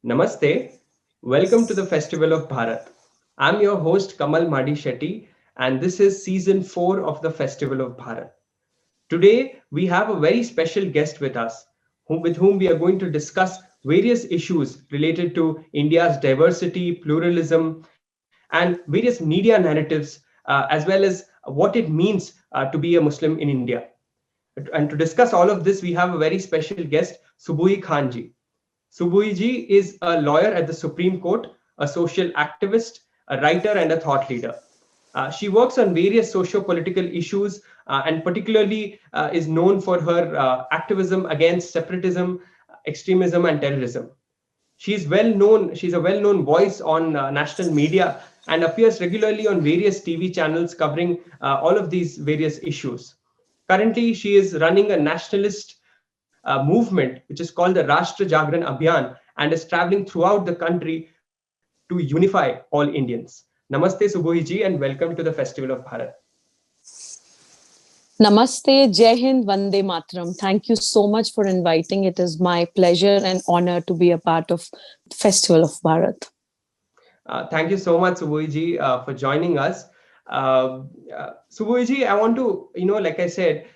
Namaste. Welcome to the Festival of Bharat. I'm your host Kamal Madi Shetty, and this is season 4 of the Festival of Bharat. Today, we have a very special guest with us, with whom we are going to discuss various issues related to India's diversity, pluralism, and various media narratives, as well as what it means to be a Muslim in India. And to discuss all of this, we have a very special guest, Subui Khanji. Subhuiji is a lawyer at the Supreme Court, a social activist, a writer, and a thought leader. She works on various socio-political issues and particularly is known for her activism against separatism, extremism, and terrorism. She's a well-known voice on national media and appears regularly on various TV channels covering all of these various issues. Currently, she is running a nationalist movement which is called the Rashtra Jagran Abhiyan and is traveling throughout the country to unify all Indians. Namaste, Subhuji, and welcome to the Festival of Bharat. Namaste, Jai Hind, Vande Mataram. Thank you so much for inviting. It is my pleasure and honor to be a part of the Festival of Bharat. Thank you so much, Subhuji, for joining us. Subhuji, I want to, like I said,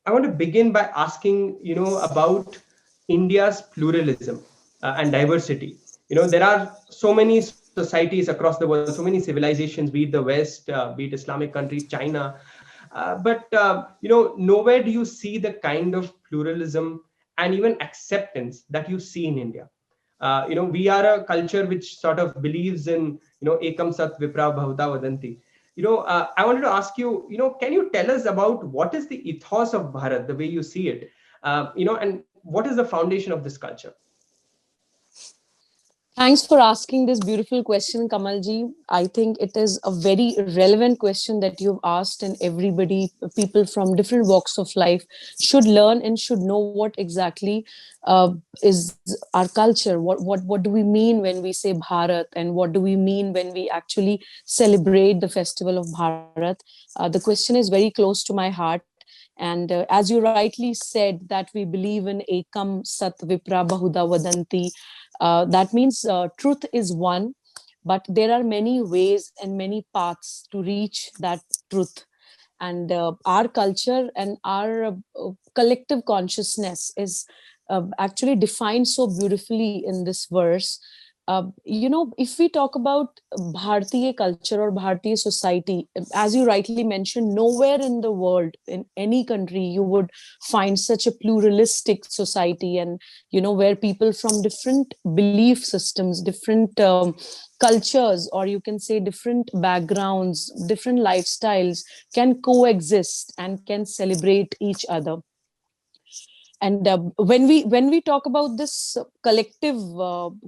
I want to begin by asking, about India's pluralism and diversity. There are so many societies across the world, so many civilizations, be it the West, be it Islamic countries, China, but nowhere do you see the kind of pluralism and even acceptance that you see in India. We are a culture which sort of believes in, ekam sat vipra bhahuta vadanti. I wanted to ask you, can you tell us about what is the ethos of Bharat, the way you see it, and what is the foundation of this culture? Thanks for asking this beautiful question, Kamalji. I think it is a very relevant question that you've asked, and everybody, people from different walks of life, should learn and should know what exactly is our culture. What do we mean when we say Bharat, and what do we mean when we actually celebrate the festival of Bharat? The question is very close to my heart. And as you rightly said, that we believe in Ekam Sat Vipra Bahuda Vadanti. That means truth is one, but there are many ways and many paths to reach that truth. And our culture and our collective consciousness is actually defined so beautifully in this verse. If we talk about Bharatiya culture or Bharatiya society, as you rightly mentioned, nowhere in the world, in any country, you would find such a pluralistic society, and where people from different belief systems, different cultures, or you can say different backgrounds, different lifestyles, can coexist and can celebrate each other. And when we talk about this collective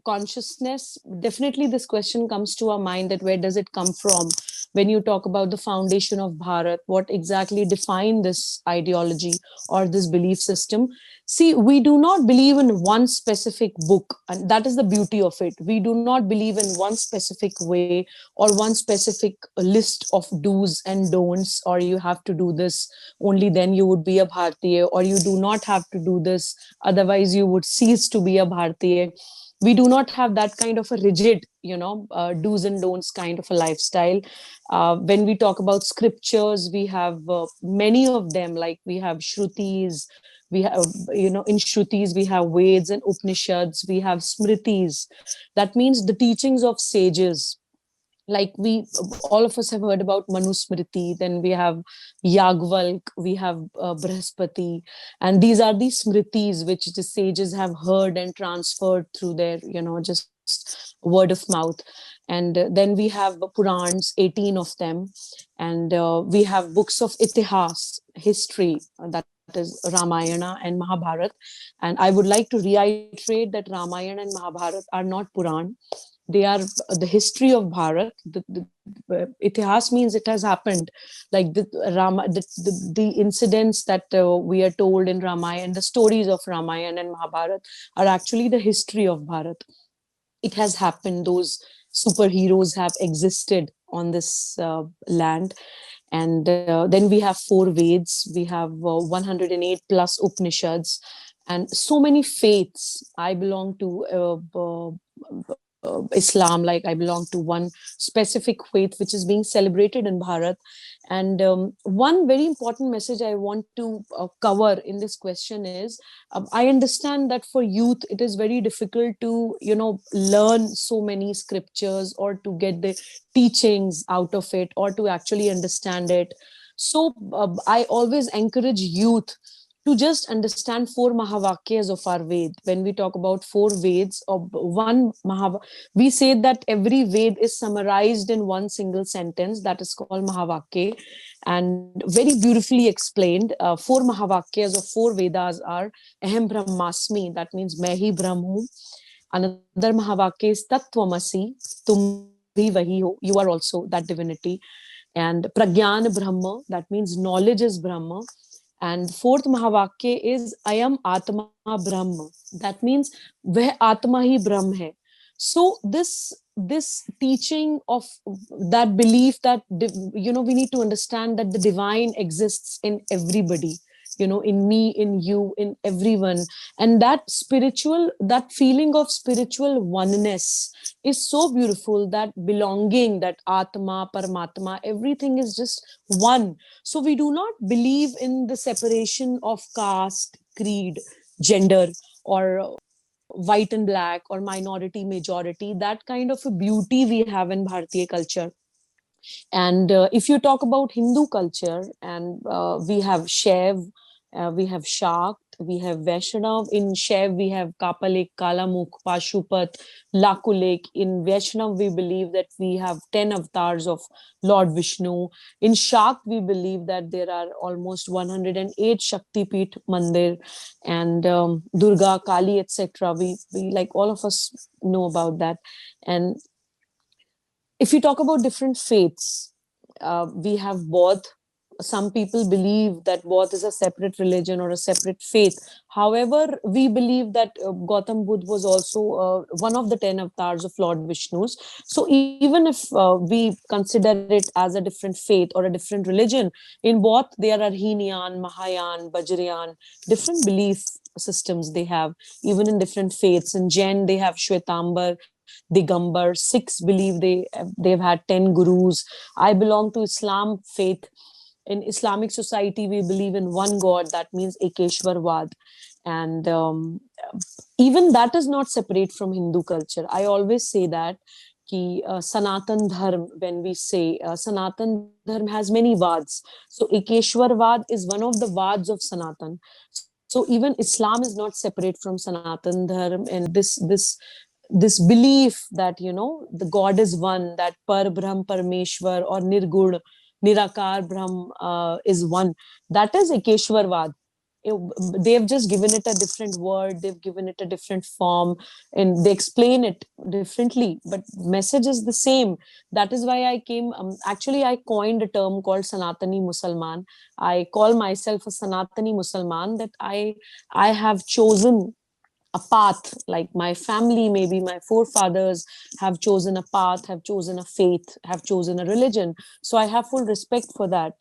consciousness, definitely this question comes to our mind, that where does it come from? When you talk about the foundation of Bharat, what exactly define this ideology or this belief system? See, we do not believe in one specific book, and that is the beauty of it. We do not believe in one specific way or one specific list of do's and don'ts, or you have to do this, only then you would be a Bharatiya, or you do not have to do this, otherwise you would cease to be a Bharatiya. We do not have that kind of a rigid, do's and don'ts kind of a lifestyle. When we talk about scriptures, we have many of them, like we have Shrutis, we have, in Shrutis, we have Veds and Upanishads, we have Smritis. That means the teachings of sages. Like we all of us have heard about Manusmriti, then we have Yagvalk, we have Brihaspati, and these are the smritis which the sages have heard and transferred through their just word of mouth. And then we have Purans, 18 of them, and we have books of itihas, history, that is Ramayana and Mahabharat. And I would like to reiterate that Ramayana and Mahabharat are not Puran. They are the history of Bharat. The itihas means it has happened. Like the incidents that we are told in Ramayana, the stories of Ramayana and Mahabharat are actually the history of Bharat. It has happened. Those superheroes have existed on this land. And then we have four Veds. We have 108 plus Upanishads. and so many faiths. I belong to Islam, like I belong to one specific faith which is being celebrated in Bharat. And one very important message I want to cover in this question is, I understand that for youth it is very difficult to, learn so many scriptures or to get the teachings out of it or to actually understand it. So I always encourage youth to just understand four Mahavakyas of our Ved. When we talk about four Veds, of one we say that every Ved is summarized in one single sentence that is called Mahavakya, and very beautifully explained. Four Mahavakyas of four Vedas are Ahem Brahmasmi, that means मैं ही ब्रह्म हूँ. Another Mahavakya is Tattvamasi, तुम भी वही हो, you are also that divinity. And Pragyan Brahma, that means knowledge is Brahma. And fourth Mahavakya is Ayam Atma Brahma. That means वह आत्मा ही ब्रह्म है. So this teaching of that belief that we need to understand that the divine exists in everybody, in me, in you, in everyone. And that feeling of spiritual oneness is so beautiful, that belonging, that atma, paramatma, everything is just one. So we do not believe in the separation of caste, creed, gender, or white and black, or minority majority, that kind of a beauty we have in Bharatiya culture. And if you talk about Hindu culture, and we have Shaiv, we have Shakt, we have Vaishnav. In Shaiv, we have Kapalik, Kalamukh, Pashupat, Lakulek. In Vaishnav, we believe that we have 10 avatars of Lord Vishnu. In Shakt, we believe that there are almost 108 Shakti Peeth Mandir, and Durga, Kali, etc. We like all of us know about that. And if you talk about different faiths, we have Bodh. Some people believe that Bodh is a separate religion or a separate faith. However, we believe that Gautam Buddha was also one of the 10 avatars of Lord Vishnu's. So even if we consider it as a different faith or a different religion, in Bodh there are Hinayan, Mahayan, Vajrayan, different belief systems they have, even in different faiths. In Jain, they have Shwetambar, Digambar. Sikhs believe they've had 10 gurus. I belong to Islam faith. In Islamic society, we believe in one God, that means Ekeshwarvad. And even that is not separate from Hindu culture. I always say that Sanatan Dharm, when we say Sanatan Dharm has many Vads. So Ekeshwarvad is one of the Vads of Sanatan. So even Islam is not separate from Sanatan Dharm. And this belief that the God is one, that Par Brahm Parmeshwar or Nirgun Nirakar Brahm is one, that is Ekeshwarvad. They've just given it a different word, they've given it a different form, and they explain it differently, but message is the same. That is why I came, actually I coined a term called Sanatani Musalman. I call myself a Sanatani Musalman, that I have chosen a path, like my family, maybe my forefathers have chosen a path, have chosen a faith, have chosen a religion. So I have full respect for that.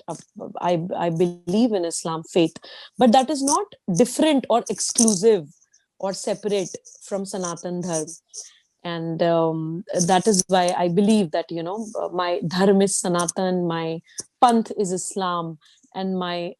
I believe in Islam faith, but that is not different or exclusive or separate from Sanatan Dharma. And that is why I believe that my dharma is Sanatan, my panth is Islam, and my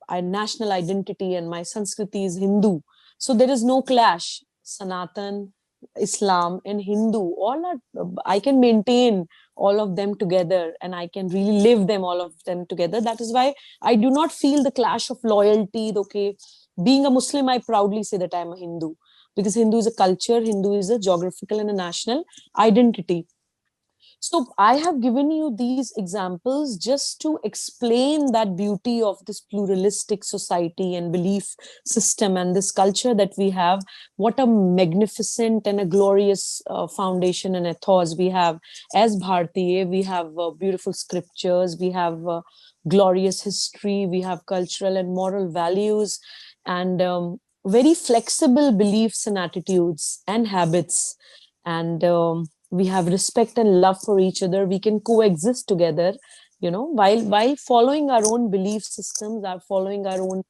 national identity and my Sanskriti is Hindu. So there is no clash. Sanatan, Islam, and Hindu, all are, I can maintain all of them together, and I can really live them, all of them together. That is why I do not feel the clash of loyalty. Okay, being a Muslim, I proudly say that I'm a Hindu, because Hindu is a culture, Hindu is a geographical and a national identity. So I have given you these examples just to explain that beauty of this pluralistic society and belief system and this culture that we have. What a magnificent and a glorious foundation and ethos we have as Bharatiya. We have beautiful scriptures, we have glorious history, we have cultural and moral values, and very flexible beliefs and attitudes and habits. And we have respect and love for each other. We can coexist together, while following our own belief systems, are following our own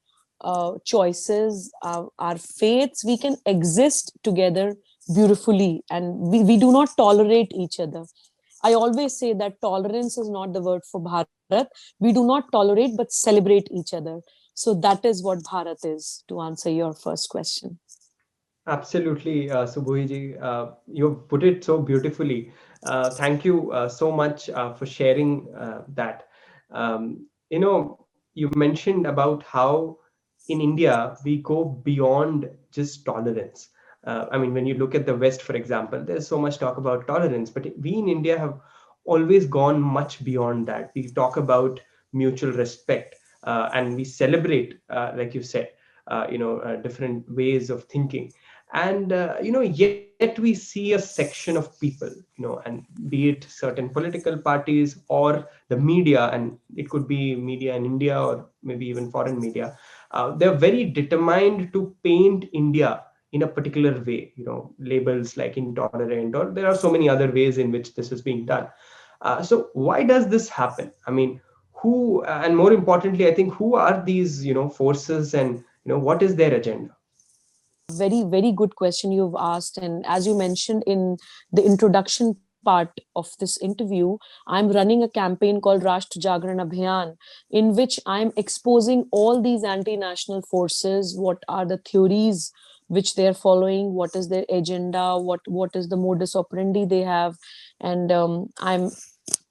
choices, our faiths, we can exist together beautifully, and we do not tolerate each other. I always say that tolerance is not the word for Bharat. We do not tolerate but celebrate each other. So that is what Bharat is, to answer your first question. Absolutely, Subhuji. You've put it so beautifully. Thank you so much for sharing that. You mentioned about how in India we go beyond just tolerance. I mean, when you look at the West, for example, there's so much talk about tolerance, but we in India have always gone much beyond that. We talk about mutual respect, and we celebrate, like you said, different ways of thinking. And yet we see a section of people, and be it certain political parties or the media, and it could be media in India or maybe even foreign media. They're very determined to paint India in a particular way, labels like intolerant, or there are so many other ways in which this is being done. So why does this happen? I mean, who, and more importantly, I think, who are these forces, and what is their agenda? Very, very good question you've asked. And as you mentioned in the introduction part of this interview, I'm running a campaign called Rashtra Jagran Abhiyan, in which I'm exposing all these anti national forces, what are the theories which they're following, what is their agenda, what is the modus operandi they have. And I'm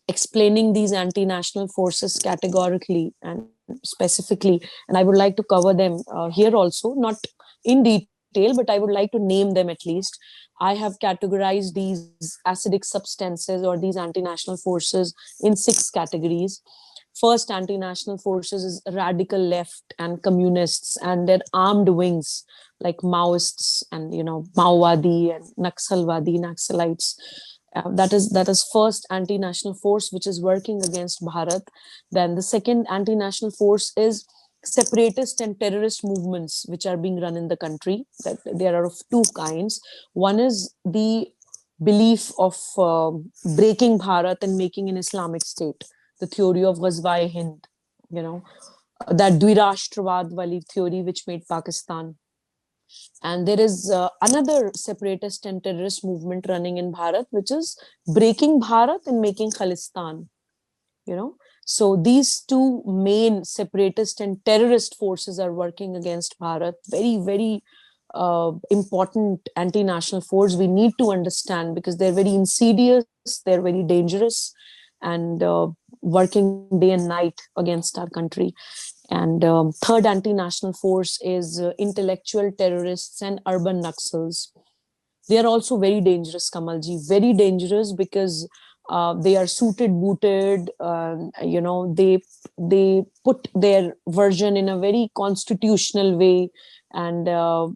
explaining these anti-national forces categorically and specifically, and I would like to cover them here also, not in detail, but I would like to name them at least. I have categorized these acidic substances or these anti-national forces in 6 categories. First anti-national forces is radical left and communists and their armed wings like Maoists and Maowadi and Naxalites. That is first anti-national force which is working against Bharat. Then the second anti-national force is separatist and terrorist movements which are being run in the country. That there are of two kinds. One is the belief of breaking Bharat and making an Islamic state, the theory of Ghazwa-e Hind, you know, that Dvirashtravad wali theory which made Pakistan. And there is another separatist and terrorist movement running in Bharat, which is breaking Bharat and making Khalistan. You know, so these two main separatist and terrorist forces are working against Bharat. Very, very important anti-national force. We need to understand because they're very insidious, they're very dangerous, and working day and night against our country. And third anti-national force is intellectual terrorists and urban Naxals. They are also very dangerous, Kamalji, very dangerous because they are suited, booted. They put their version in a very constitutional way, and they are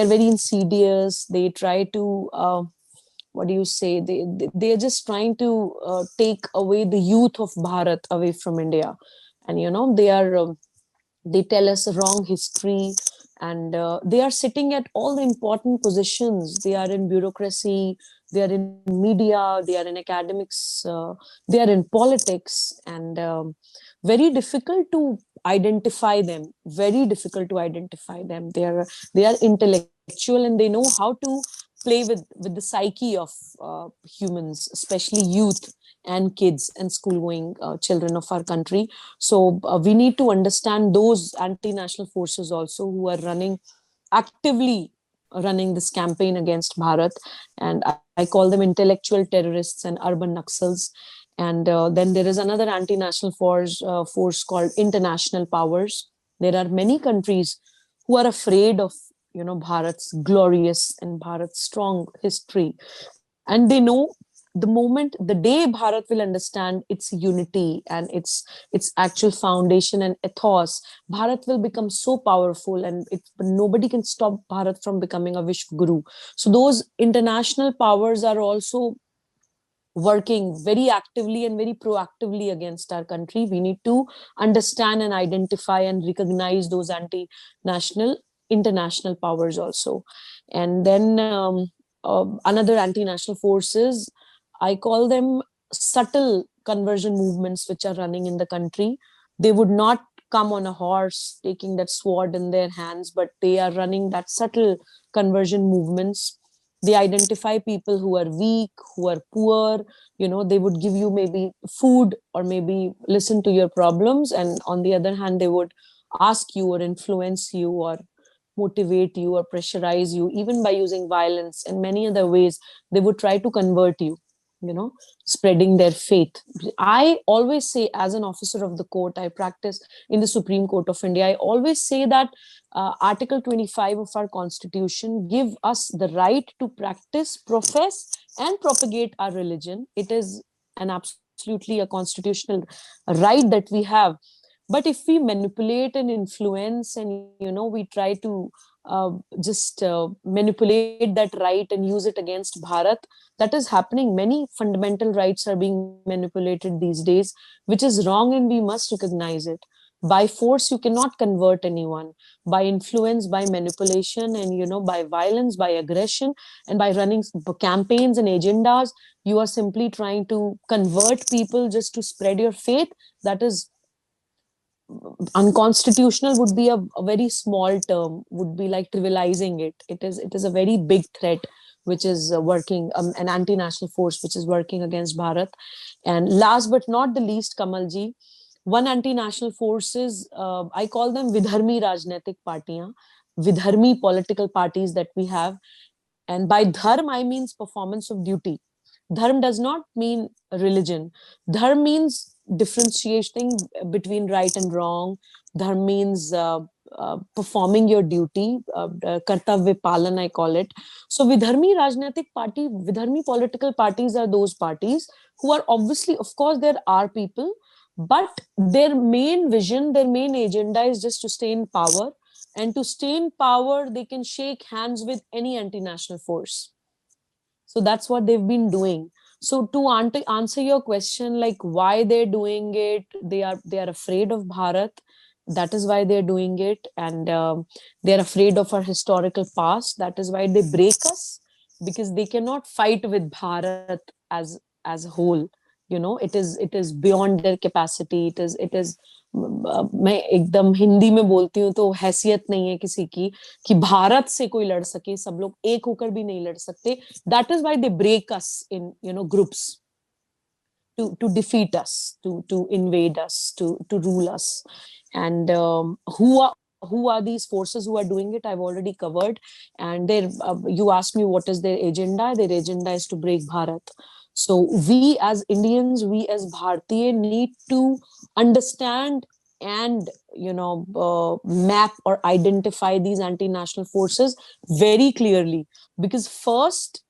very insidious. They try to what do you say? They are just trying to take away the youth of Bharat away from India, and they are. They tell us wrong history, and they are sitting at all the important positions. They are in bureaucracy, they are in media, they are in academics, they are in politics, and very difficult to identify them, very difficult to identify them. They are intellectual and they know how to play with the psyche of humans, especially youth and kids and school going children of our country. So we need to understand those anti-national forces also who are actively running this campaign against Bharat. And I call them intellectual terrorists and urban Naxals. And then there is another anti-national force called international powers. There are many countries who are afraid of Bharat's glorious and Bharat's strong history, and they know the day Bharat will understand its unity and its actual foundation and ethos, Bharat will become so powerful, and nobody can stop Bharat from becoming a Vishwa Guru. So those international powers are also working very actively and very proactively against our country. We need to understand and identify and recognize those anti-national international powers also. And then another anti-national forces, I call them subtle conversion movements which are running in the country. They would not come on a horse, taking that sword in their hands, but they are running that subtle conversion movements. They identify people who are weak, who are poor. They would give you maybe food or maybe listen to your problems, and on the other hand, they would ask you or influence you or motivate you or pressurize you, even by using violence and many other ways. They would try to convert you, you know spreading their faith. I always say, as an officer of the court, I practice in the Supreme Court of India, I always say that Article 25 of our constitution give us the right to practice, profess and propagate our religion. It is an absolutely a constitutional right that we have. But if we manipulate and influence, and we try to just manipulate that right and use it against Bharat, that is happening. Many fundamental rights are being manipulated these days, which is wrong, and we must recognize it. By force you cannot convert anyone. By influence, by manipulation, and by violence, by aggression, and by running campaigns and agendas, you are simply trying to convert people just to spread your faith. That is unconstitutional. Would be a very small term, would be like trivializing it. It is a very big threat which is working, an anti-national force which is working against Bharat. And last but not the least, Kamalji, one anti-national force is, I call them Vidharmi Rajnetik Partiyan, Vidharmi political parties that we have. And by dharm, I means performance of duty. Dharm does not mean religion. Dharm means differentiating between right and wrong. Dharm means performing your duty, kartavya palan, I call it. So Vidharmi Rajnetik Party, Vidharmi political parties are those parties who are, obviously, of course, there are people, but their main vision, their main agenda is just to stay in power. And to stay in power, they can shake hands with any anti-national force. So that's what they've been doing. So to answer your question, like why they're doing it, they are afraid of Bharat. That is why they're doing it. And they're afraid of our historical past. That is why they break us, because they cannot fight with Bharat as a whole. It is beyond their capacity. It is मैं एकदम हिंदी में बोलती हूँ तो हैसियत नहीं है किसी की कि भारत से कोई लड़ सके. सब लोग एक होकर भी नहीं लड़ सकते. That is why they break us in groups to defeat us, to invade us, to rule us. And who are these forces who are doing it? I've already covered. And you asked me what is their agenda. Their agenda is to break Bharat. So we as Indians, we as Bharatiya need to understand and map or identify these anti-national forces very clearly. Because first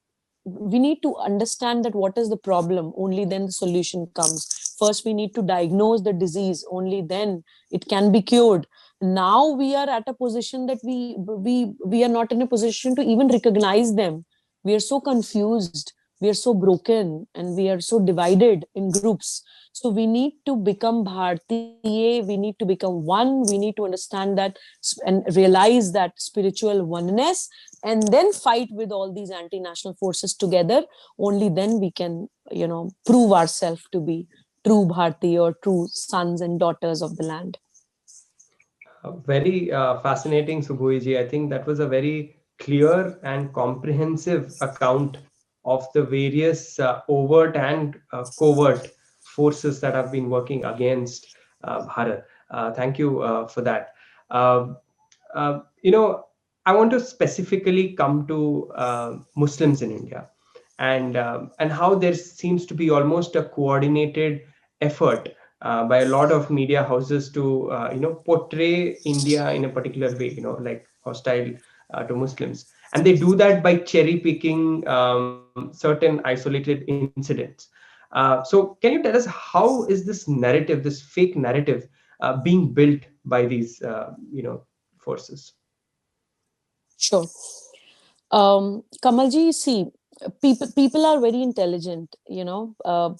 we need to understand that what is the problem, only then the solution comes. First we need to diagnose the disease, only then it can be cured. Now we are at a position that we are not in a position to even recognize them. We are so confused, we are so broken, and we are so divided in groups. So we need to become Bharatiya, we need to become one. We need to understand that and realize that spiritual oneness, and then fight with all these anti-national forces together. Only then we can prove ourselves to be true Bharatiya or true sons and daughters of the land. Very fascinating, Subhuji. I think that was a very clear and comprehensive account of the various overt and covert forces that have been working against Bharat. Thank you for that. Uh, you know, I want to specifically come to Muslims in India, and how there seems to be almost a coordinated effort by a lot of media houses to portray India in a particular way, like hostile to Muslims, and they do that by cherry picking certain isolated incidents. So can you tell us how is this narrative, this fake narrative, being built by these forces? Sure. Kamalji, see, people are very intelligent.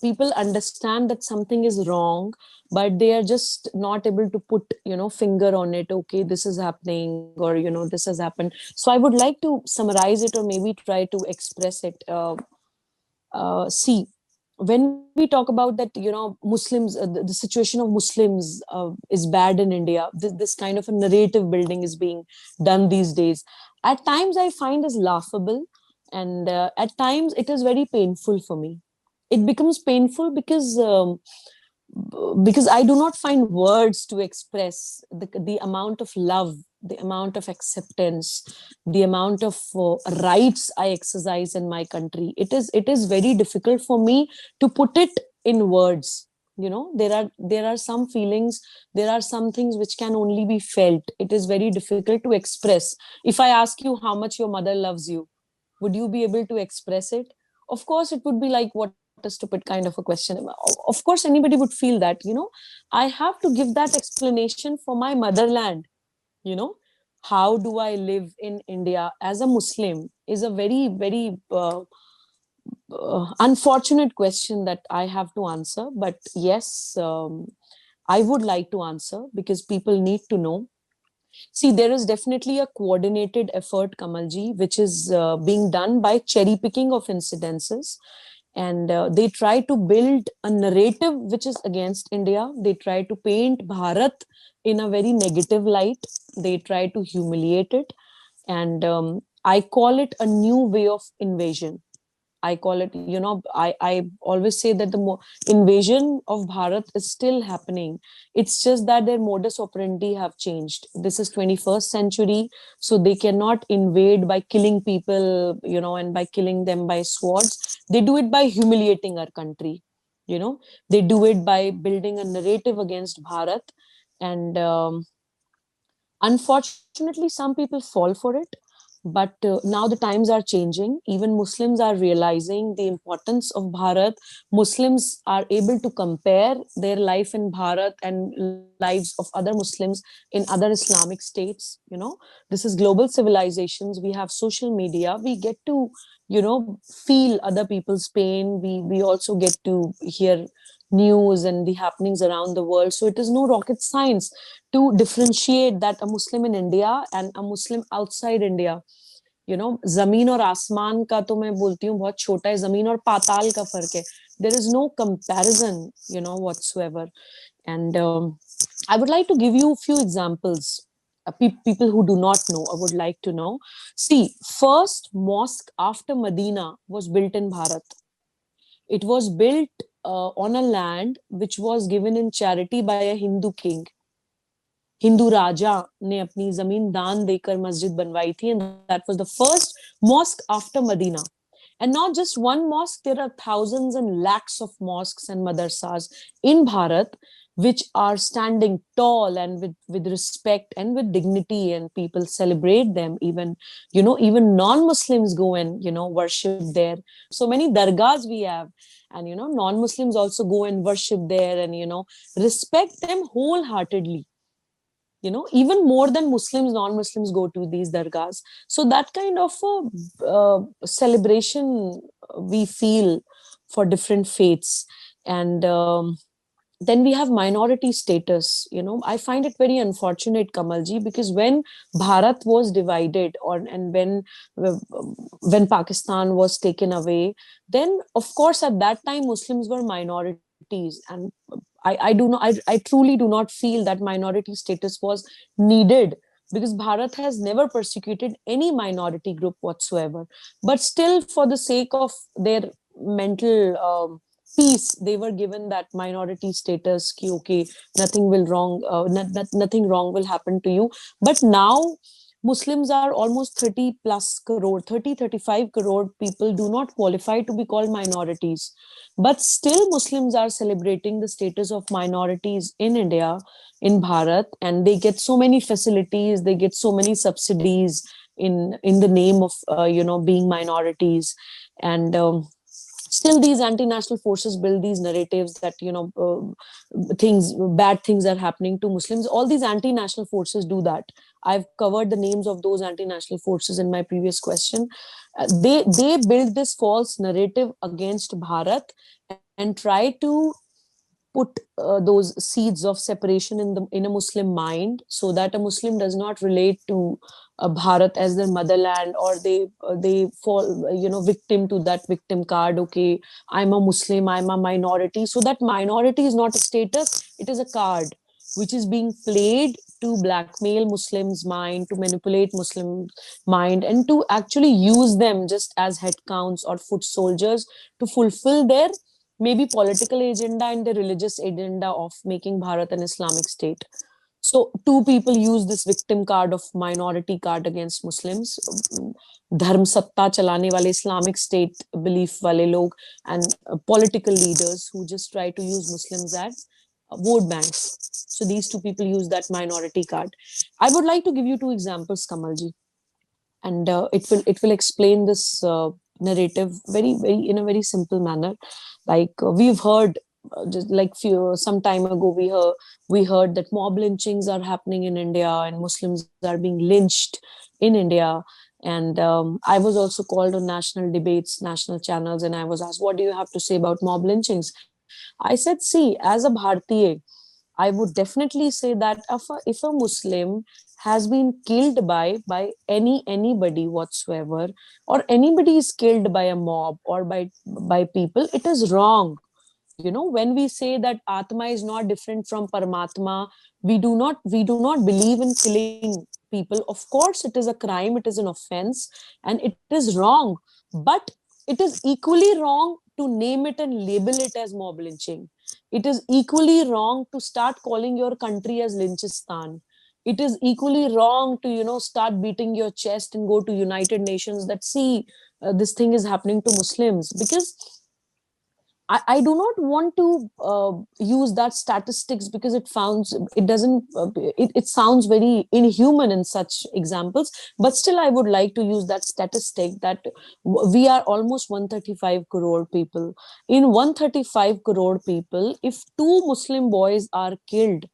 People understand that something is wrong, but they are just not able to put finger on it. Okay, this is happening, or this has happened. So I would like to summarize it, or maybe try to express it. See, when we talk about that, Muslims, the situation of Muslims is bad in India. This kind of a narrative building is being done these days. At times, I find is laughable, and at times it is very painful for me. It becomes painful because I do not find words to express the amount of love, the amount of acceptance, the amount of rights I exercise in my country. It is very difficult for me to put it in words. There are some feelings, there are some things which can only be felt. It is very difficult to express. If I ask you how much your mother loves you, would you be able to express it? Of course it would be like, what a stupid kind of a question. Of course anybody would feel that. I have to give that explanation for my motherland. you know how do I live in India as a Muslim is a very, very unfortunate question that I have to answer. But yes, I would like to answer because people need to know. See, there is definitely a coordinated effort, Kamalji, which is being done by cherry picking of incidences. And they try to build a narrative which is against India. They try to paint Bharat in a very negative light. They try to humiliate it. And I call it a new way of invasion. I call it, I always say that the invasion of Bharat is still happening. It's just that their modus operandi have changed. This is 21st century, so they cannot invade by killing people, and by killing them by swords. They do it by humiliating our country. They do it by building a narrative against Bharat. And unfortunately, some people fall for it. But now the times are changing. Even Muslims are realizing the importance of Bharat. Muslims are able to compare their life in Bharat and lives of other Muslims in other Islamic states. This is global civilizations. We have social media. We get to, feel other people's pain. We also get to hear news and the happenings around the world. So it is no rocket science to differentiate that a Muslim in India and a Muslim outside India. जमीन और आसमान का तो मैं बोलती हूँ बहुत छोटा है, जमीन और पाताल का फर्क है. There is no comparison, whatsoever. And I would like to give you a few examples. People who do not know, I would like to know. See, first mosque after Medina was built in Bharat. It was built on a land which was given in charity by a Hindu king. Hindu राजा ने अपनी जमीन दान देकर मस्जिद बनवाई थी. And that was the first mosque after Medina. And not just one mosque, there are thousands and lakhs of mosques and madrasas in Bharat which are standing tall and with respect and with dignity, and people celebrate them. Even non-Muslims go and, worship there. So many dargahs we have, and, non-Muslims also go and worship there and, respect them wholeheartedly. Even more than Muslims, non-Muslims go to these dargahs. So that kind of celebration we feel for different faiths. And then we have minority status. I find it very unfortunate, Kamalji, because when Bharat was divided, and when Pakistan was taken away, then of course at that time Muslims were minorities. And I truly do not feel that minority status was needed, because Bharat has never persecuted any minority group whatsoever. But still, for the sake of their mental peace, they were given that minority status. Ki, okay, nothing wrong will happen to you. But now Muslims are almost 30 plus crore, 35 crore people do not qualify to be called minorities. But still, Muslims are celebrating the status of minorities in India, in Bharat, and they get so many facilities, they get so many subsidies in the name of, being minorities. And still these anti-national forces build these narratives that bad things are happening to Muslims. All these anti-national forces do that. I've covered the names of those anti-national forces in my previous question. They build this false narrative against Bharat and try to put those seeds of separation in a Muslim mind, so that a Muslim does not relate to Bharat as their motherland, or they fall victim to that victim card. Okay, I'm a Muslim, I'm a minority. So that minority is not a status; it is a card which is being played to blackmail Muslims' mind, to manipulate Muslim mind, and to actually use them just as head counts or foot soldiers to fulfill their maybe political agenda and the religious agenda of making Bharat an Islamic state. So two people use this victim card of minority card against Muslims. धर्म सत्ता चलाने वाले Islamic state belief वाले लोग and political leaders who just try to use Muslims as vote banks. So these two people use that minority card. I would like to give you two examples, Kamalji, and it will explain this narrative very in a very simple manner. Like we've heard just like few some time ago, we heard that mob lynchings are happening in India and Muslims are being lynched in India. And I was also called on national debates, national channels, and I was asked, what do you have to say about mob lynchings? I said, see, as a Bharatiya, I would definitely say that if a Muslim has been killed by anybody whatsoever, or anybody is killed by a mob or by people, it is wrong. When we say that Atma is not different from Paramatma, we do not believe in killing people. Of course, it is a crime, it is an offense, and it is wrong. But it is equally wrong to name it and label it as mob lynching. It is equally wrong to start calling your country as Lynchistan. It is equally wrong to start beating your chest and go to United Nations that, see, this thing is happening to Muslims. Because I do not want to use that statistics, because it sounds very inhuman in such examples. But still, I would like to use that statistic that we are almost 135 crore people. In 135 crore people, if two Muslim boys are killed,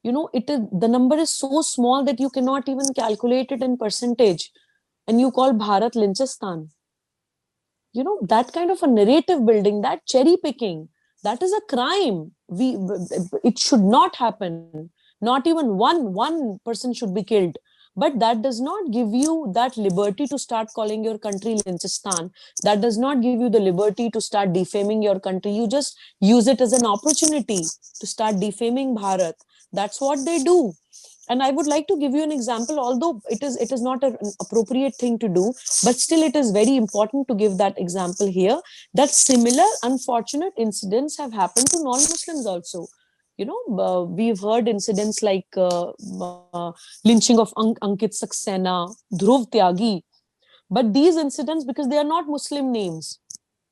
the number is so small that you cannot even calculate it in percentage, and you call Bharat Lynchistan. That kind of a narrative building, that cherry picking, that is a crime. It should not happen. Not even one person should be killed. But that does not give you that liberty to start calling your country Lynchistan. That does not give you the liberty to start defaming your country. You just use it as an opportunity to start defaming Bharat. That's what they do. And I would like to give you an example, although it is not an appropriate thing to do, but still it is very important to give that example here, that similar unfortunate incidents have happened to non-Muslims also. We've heard incidents like lynching of Ankit Saxena, Dhruv Tyagi. But these incidents, because they are not Muslim names,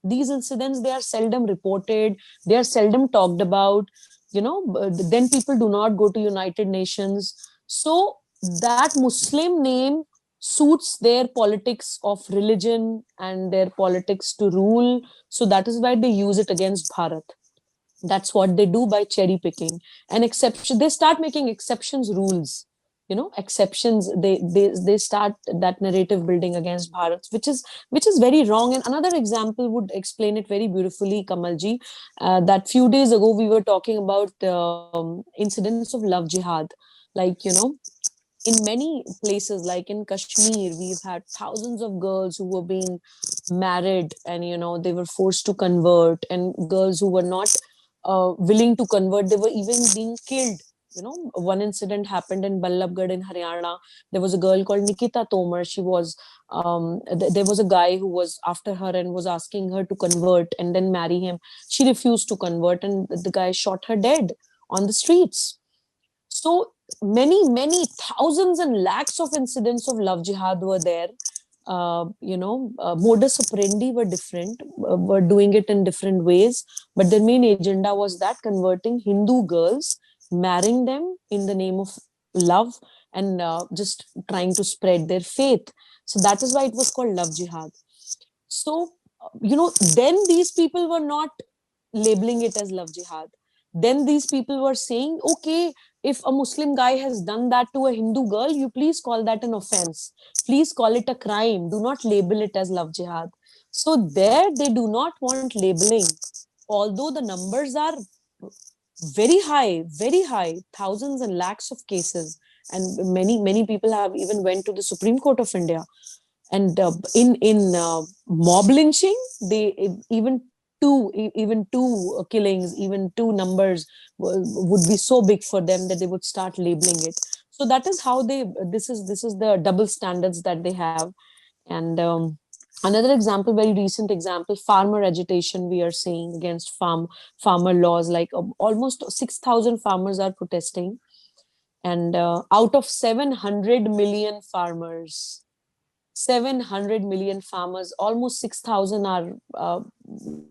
these incidents, they are seldom reported, they are seldom talked about. Then people do not go to United Nations. So that Muslim name suits their politics of religion and their politics to rule. So that is why they use it against Bharat. That's what they do by cherry picking and exception. They start making exceptions rules. Exceptions. They start that narrative building against Bharat, which is very wrong. And another example would explain it very beautifully, Kamalji. That few days ago we were talking about incidents of love jihad. Like, in many places, like in Kashmir, we've had thousands of girls who were being married, and they were forced to convert, and girls who were not willing to convert, they were even being killed. One incident happened in Ballabgarh in Haryana. There was a girl called Nikita Tomar. She was there was a guy who was after her and was asking her to convert and then marry him. She refused to convert, and the guy shot her dead on the streets. So many thousands and lakhs of incidents of love jihad were there. Modus operandi were different, were doing it in different ways, but their main agenda was that converting Hindu girls, marrying them in the name of love, and just trying to spread their faith. So that is why it was called love jihad. So then these people were not labeling it as love jihad. Then these people were saying, okay, if a Muslim guy has done that to a Hindu girl, you please call that an offense. Please call it a crime. Do not label it as love jihad. So there they do not want labeling. Although the numbers are very high, thousands and lakhs of cases, and many people have even went to the Supreme Court of India. And in mob lynching, they even even two killings, even two numbers would be so big for them that they would start labeling it. So that is how they, this is the double standards that they have. And another example, very recent example, farmer agitation we are seeing against farmer laws, like almost 6,000 farmers are protesting. And out of 700 million farmers, 700 million farmers, almost 6,000 are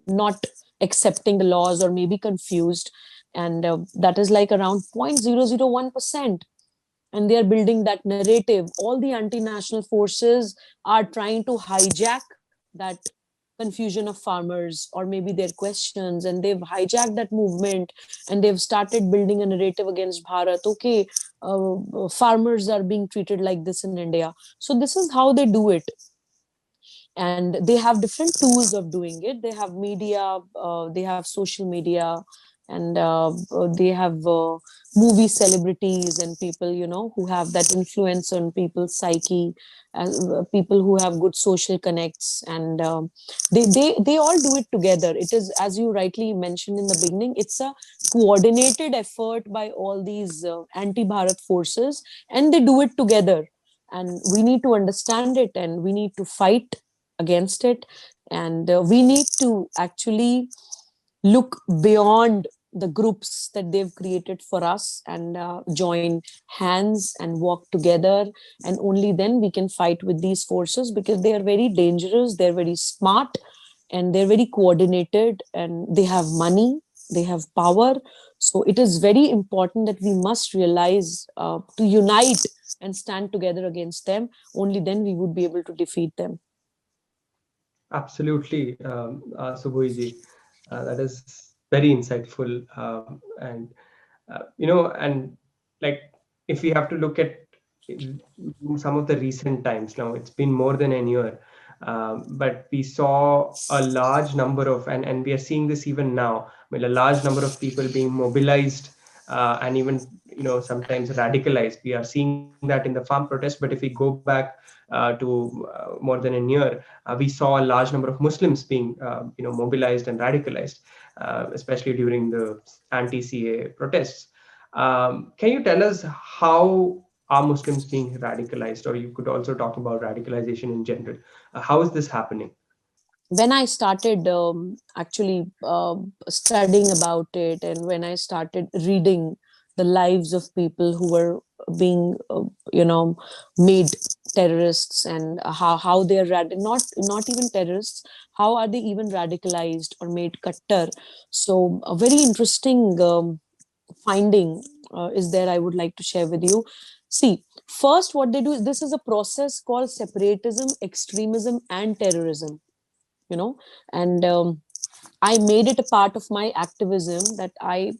not accepting the laws or maybe confused. And that is like around 0.001%. And they are building that narrative. All the anti-national forces are trying to hijack that confusion of farmers or maybe their questions, and they've hijacked that movement, and they've started building a narrative against Bharat. Okay, farmers are being treated like this in India. So this is how they do it. And they have different tools of doing it. They have media, they have social media, and they have movie celebrities and people, who have that influence on people's psyche, people who have good social connects. And they all do it together. It is, as you rightly mentioned in the beginning, it's a coordinated effort by all these anti Bharat forces, and they do it together. And we need to understand it, and we need to fight against it. And we need to actually look beyond the groups that they've created for us, and join hands and work together. And only then we can fight with these forces, because they are very dangerous, they're very smart, and they're very coordinated, and they have money, they have power. So it is very important that we must realize, to unite and stand together against them. Only then we would be able to defeat them. Absolutely, Subhuji. That is very insightful. And like, if we have to look at some of the recent times now, it's been more than a year, but we saw a large number of, and we are seeing this even now, I mean, a large number of people being mobilized, and even, sometimes radicalized. We are seeing that in the farm protest, but if we go back to more than a year, we saw a large number of Muslims being, mobilized and radicalized, especially during the anti-CA protests. Can you tell us how are Muslims being radicalized, or you could also talk about radicalization in general? How is this happening? When I started actually studying about it, and when I started reading the lives of people who were being, made terrorists, and how they are not even terrorists, how are they even radicalized or made kattar. So a very interesting finding is there, I would like to share with you. See, first what they do is, this is a process called separatism, extremism, and terrorism, you know and I made it a part of my activism that I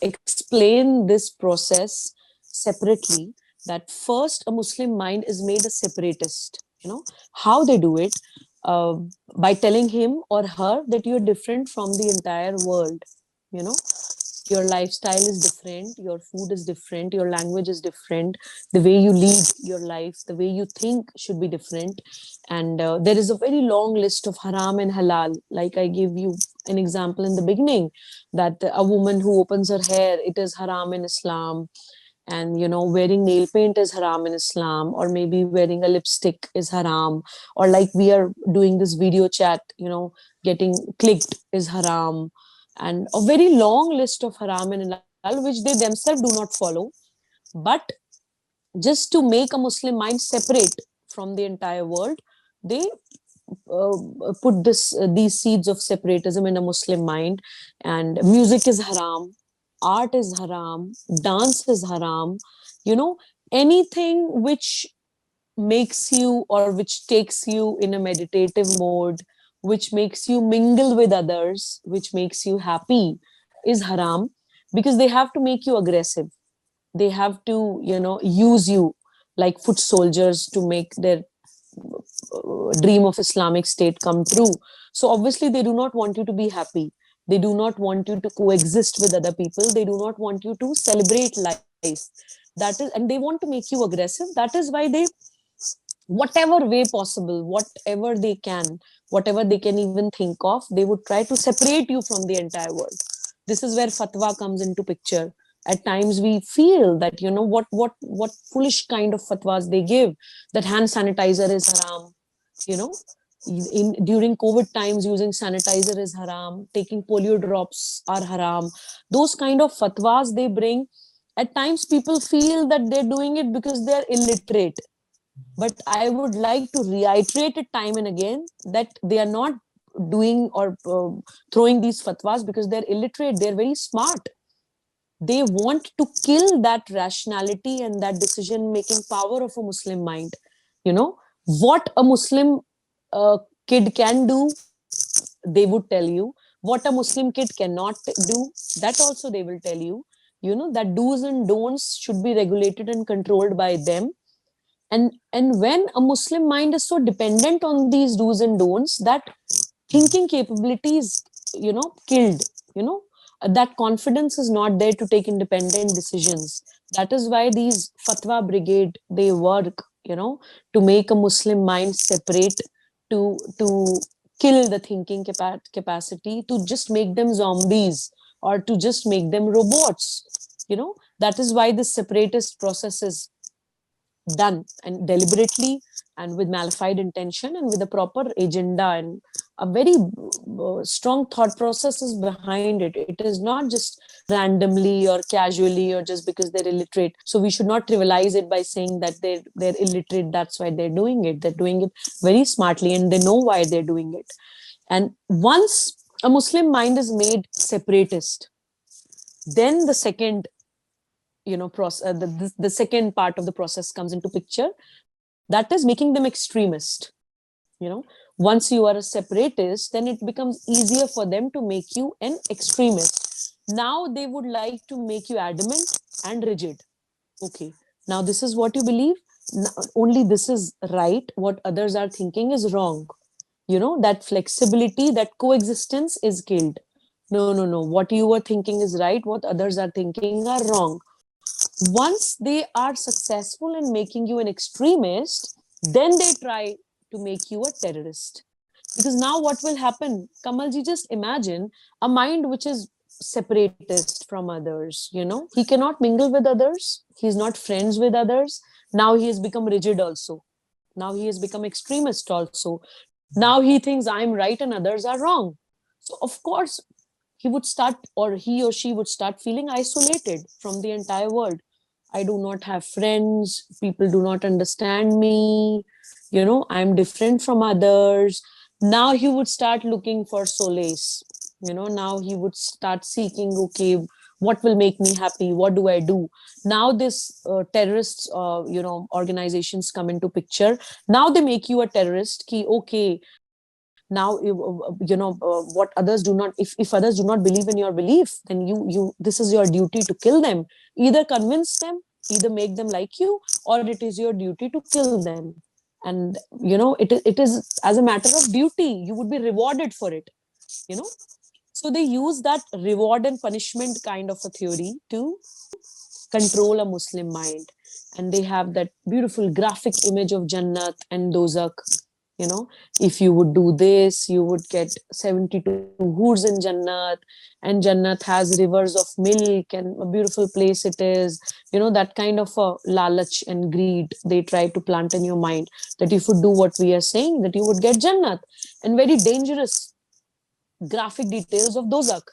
explain this process separately. That first, a Muslim mind is made a separatist. How they do it? uh, by telling him or her that you're different from the entire world. you know your lifestyle is different, your food is different, your language is different, the way you lead your life, the way you think should be different. And there is a very long list of haram and halal. Like I gave you an example in the beginning, that a woman who opens her hair, it is haram in Islam. And wearing nail paint is haram in Islam, or maybe wearing a lipstick is haram, or like we are doing this video chat, getting clicked is haram. And a very long list of haram and halal, which they themselves do not follow. But just to make a Muslim mind separate from the entire world, they put these seeds of separatism in a Muslim mind. And music is haram, art is haram, dance is haram. you know Anything which makes you, or which takes you in a meditative mode, which makes you mingle with others, which makes you happy, is haram. Because they have to make you aggressive, they have to use you like foot soldiers to make their dream of Islamic State come true. So obviously they do not want you to be happy. They do not want you to coexist with other people. They do not want you to celebrate life. That is, and they want to make you aggressive. That is why they, whatever way possible, whatever they can, whatever they can even think of, they would try to separate you from the entire world. This is where fatwa comes into picture. At times we feel that, you know, what foolish kind of fatwas they give, that hand sanitizer is haram, you know, in during covid times using sanitizer is haram, taking polio drops are haram. Those kind of fatwas they bring, at times people feel that they're doing it because they're illiterate. But I would like to reiterate it time and again that they are not doing or throwing these fatwas because they're illiterate. They're very smart. They want to kill that rationality and that decision making power of a muslim mind. You know, what a muslim kid can do, they would tell you. What a muslim kid cannot do, that also they will tell you. You know, that do's and don'ts should be regulated and controlled by them. And when a muslim mind is so dependent on these do's and don'ts, that thinking capability is, you know, killed. You know, that confidence is not there to take independent decisions. That is why these fatwa brigade, they work, you know, to make a muslim mind separate, to kill the thinking capacity, to just make them zombies, or to just make them robots. You know, that is why this separatist process is done, and deliberately, and with malified intention, and with a proper agenda, and a very strong thought process is behind it. It is not just randomly or casually or just because they're illiterate. So we should not trivialize it by saying that they're illiterate, that's why they're doing it. They're doing it very smartly, and they know why they're doing it. And once a muslim mind is made separatist, then the second, you know, the second part of the process comes into picture, that is making them extremist. You know, once you are a separatist, then it becomes easier for them to make you an extremist. Now they would like to make you adamant and rigid. Okay, now this is what you believe. Only this is right, what others are thinking is wrong. You know, that flexibility, that coexistence is killed. No, no, no, what you were thinking is right, what others are thinking are wrong. Once they are successful in making you an extremist, then they try to make you a terrorist. Because now what will happen, Kamalji, just imagine a mind which is separatist from others. You know, he cannot mingle with others, he's not friends with others. Now he has become rigid also. Now he has become extremist also. Now he thinks I'm right and others are wrong. So of course he would start, or he or she would start feeling isolated from the entire world. I do not have friends, people do not understand me, you know, I'm different from others. Now he would start looking for solace. You know, now he would start seeking, okay, what will make me happy, what do I do? Now this terrorists, you know, organizations come into picture. Now they make you a terrorist key. Okay, now you know, what others do not, if others do not believe in your belief, then you this is your duty to kill them. Either convince them, either make them like you, or it is your duty to kill them. And you know, it is as a matter of duty, you would be rewarded for it. You know, so they use that reward and punishment kind of a theory to control a muslim mind. And they have that beautiful graphic image of jannat and dozak. You know, if you would do this, you would get 72 hoods in jannat, and jannat has rivers of milk, and a beautiful place it is. You know, that kind of a lalach and greed they try to plant in your mind, that if you do what we are saying, that you would get jannat. And very dangerous graphic details of dozak.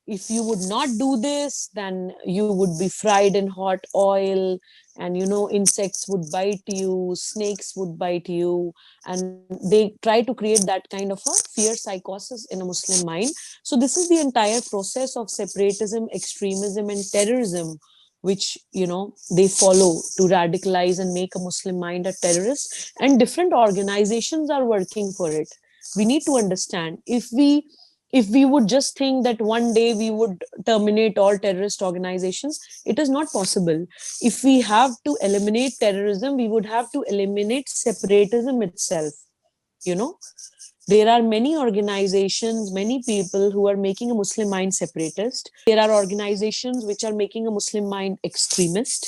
If you would not do this, then you would be fried in hot oil, and you know, insects would bite you, snakes would bite you. And they try to create that kind of a fear psychosis in a muslim mind. So this is the entire process of separatism, extremism, and terrorism, which, you know, they follow to radicalize and make a muslim mind a terrorist. And different organizations are working for it. We need to understand, if we would just think that one day we would terminate all terrorist organizations, it is not possible. If we have to eliminate terrorism, we would have to eliminate separatism itself. You know, There are many organizations, many people who are making a Muslim mind separatist. There are organizations which are making a Muslim mind extremist.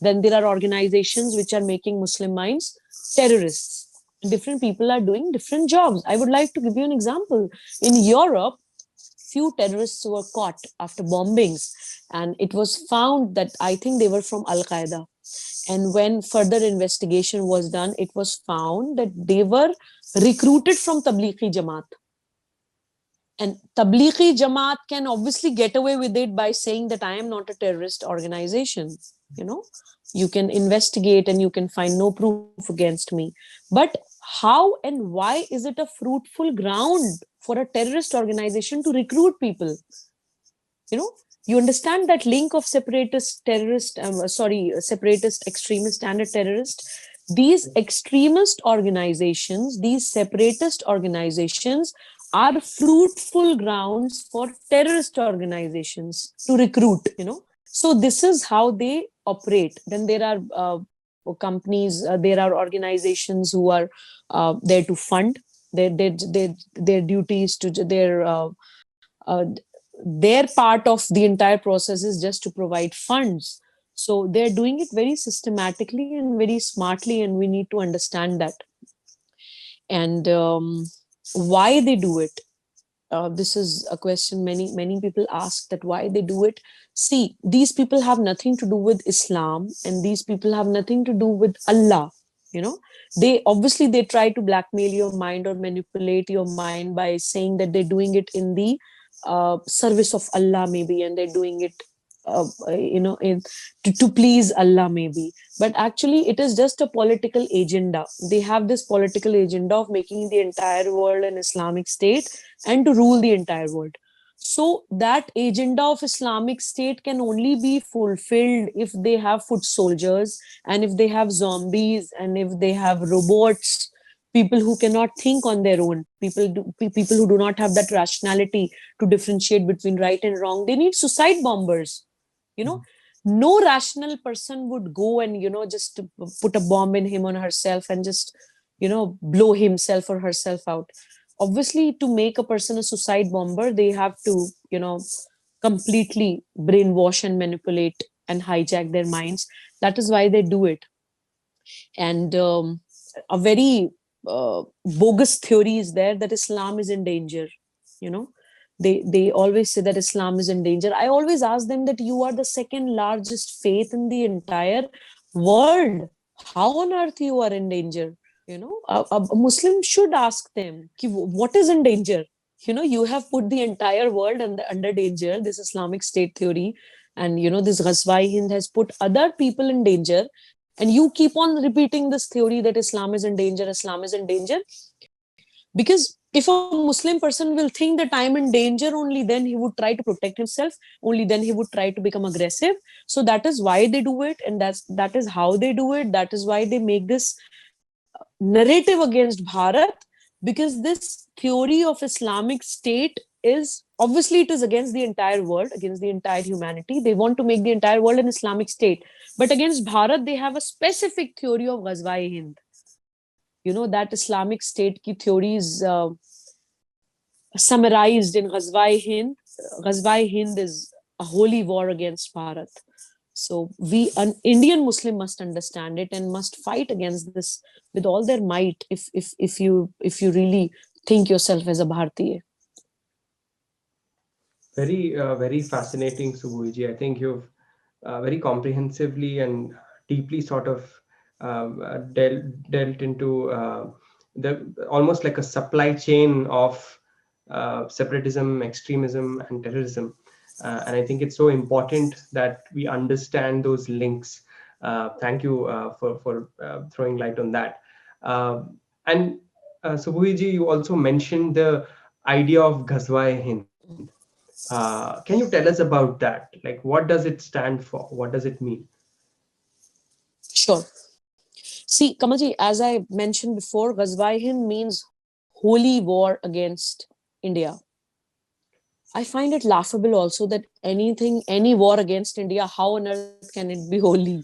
Then there are organizations which are making Muslim minds terrorists. Different people are doing different jobs. I would like to give you an example. In Europe, few terrorists were caught after bombings, and it was found that I think they were from Al Qaeda. And when further investigation was done, it was found that they were recruited from Tablighi Jamaat. And Tablighi Jamaat can obviously get away with it by saying that I am not a terrorist organization. You know, you can investigate and you can find no proof against me. But how and why is it a fruitful ground for a terrorist organization to recruit people? You know, you understand that link of separatist terrorist, separatist extremist and a terrorist. These extremist organizations, these separatist organizations are fruitful grounds for terrorist organizations to recruit, you know. So this is how they operate. Then there are companies, there are organizations who are there to fund their duties to uh, their part of the entire process is just to provide funds. So they're doing it very systematically and very smartly, and we need to understand that. And why they do it, this is a question many people ask, that why they do it. See, these people have nothing to do with Islam, and these people have nothing to do with Allah. You know, they obviously they try to blackmail your mind or manipulate your mind by saying that they're doing it in the service of Allah, maybe, and they're doing it to please Allah, maybe. But actually it is just a political agenda. They have this political agenda of making the entire world an Islamic state and to rule the entire world. So that agenda of Islamic state can only be fulfilled if they have foot soldiers, and if they have zombies, and if they have robots, people who cannot think on their own, people who do not have that rationality to differentiate between right and wrong. They need suicide bombers. You know, no rational person would go and, you know, just put a bomb in him or herself and just, you know, blow himself or herself out. Obviously, to make a person a suicide bomber, they have to, you know, completely brainwash and manipulate and hijack their minds. That is why they do it. And a very bogus theory is there that Islam is in danger. You know, they always say that Islam is in danger. I always ask them that you are the second largest faith in the entire world. How on earth you are in danger? You know, a Muslim should ask them, what is in danger? You know, you have put the entire world under danger, this Islamic State theory. And, you know, this Ghazwa-i-Hind has put other people in danger. And you keep on repeating this theory that Islam is in danger, Islam is in danger. Because if a Muslim person will think that I am in danger, only then he would try to protect himself, only then he would try to become aggressive. So that is why they do it, and that is how they do it. That is why they make this narrative against Bharat, because this theory of Islamic State is obviously it is against the entire world, against the entire humanity. They want to make the entire world an Islamic State, but against Bharat they have a specific theory of Ghazwa-i-Hind. You know, that Islamic State ki theory is summarized in Ghazwa-i-Hind. Ghazwa-i-Hind is a holy war against Bharat. So we, an Indian Muslim, must understand it and must fight against this with all their might. If you really think yourself as a Bharatiya. Very fascinating, Subhuji. I think you've very comprehensively and deeply sort of dealt into the almost like a supply chain of separatism, extremism, and terrorism. And I think it's so important that we understand those links. Thank you for throwing light on that. And Subhuji, you also mentioned the idea of Ghazwa-i-Hind. Can you tell us about that? Like, what does it stand for? What does it mean? Sure. See, Kamalji, as I mentioned before, Ghazwa-i-Hind means holy war against India. I find it laughable also that any war against India, how on earth can it be holy?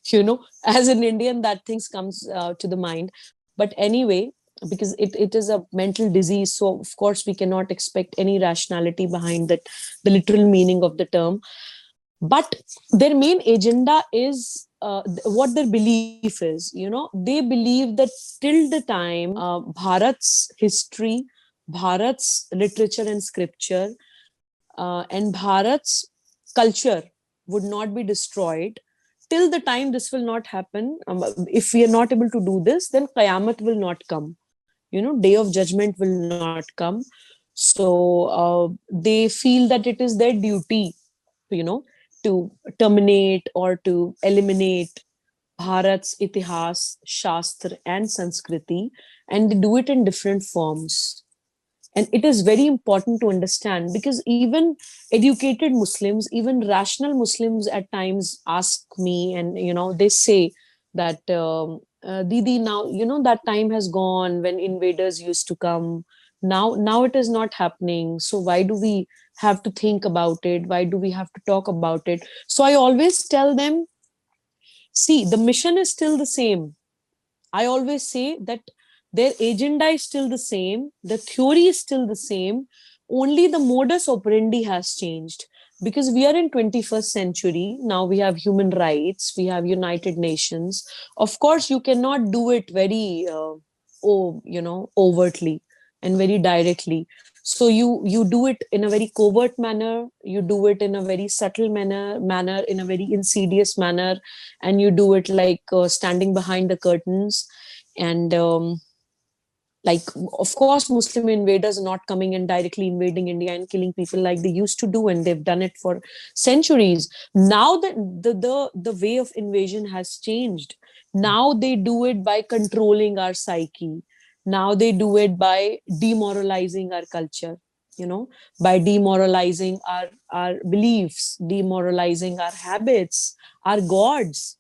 You know, as an Indian, that things comes to the mind. But anyway, because it is a mental disease. So of course we cannot expect any rationality behind that, the literal meaning of the term. But their main agenda is what their belief is. They believe that till the time Bharat's history, Bharat's literature and scripture, and Bharat's culture would not be destroyed, till the time this will not happen, if we are not able to do this, then Qayamat will not come. Day of judgment will not come. So they feel that it is their duty, you know, to terminate or to eliminate Bharat's itihas, shastra, and Sanskriti, and they do it in different forms. And it is very important to understand, because even educated Muslims, even rational Muslims at times ask me, and they say that, Didi, now that time has gone when invaders used to come. Now it is not happening. So why do we have to think about it? Why do we have to talk about it? So I always tell them, see, the mission is still the same. I always say that their agenda is still the same, the theory is still the same, only the modus operandi has changed. Because we are in 21st century, now we have human rights, we have United Nations. Of course, you cannot do it very, overtly and very directly. So you do it in a very covert manner, you do it in a very subtle manner, in a very insidious manner, and you do it like standing behind the curtains. And like, of course, Muslim invaders are not coming and directly invading India and killing people like they used to do, and they've done it for centuries. Now that the way of invasion has changed, now they do it by controlling our psyche. Now they do it by demoralizing our culture, by demoralizing our beliefs, demoralizing our habits, our gods,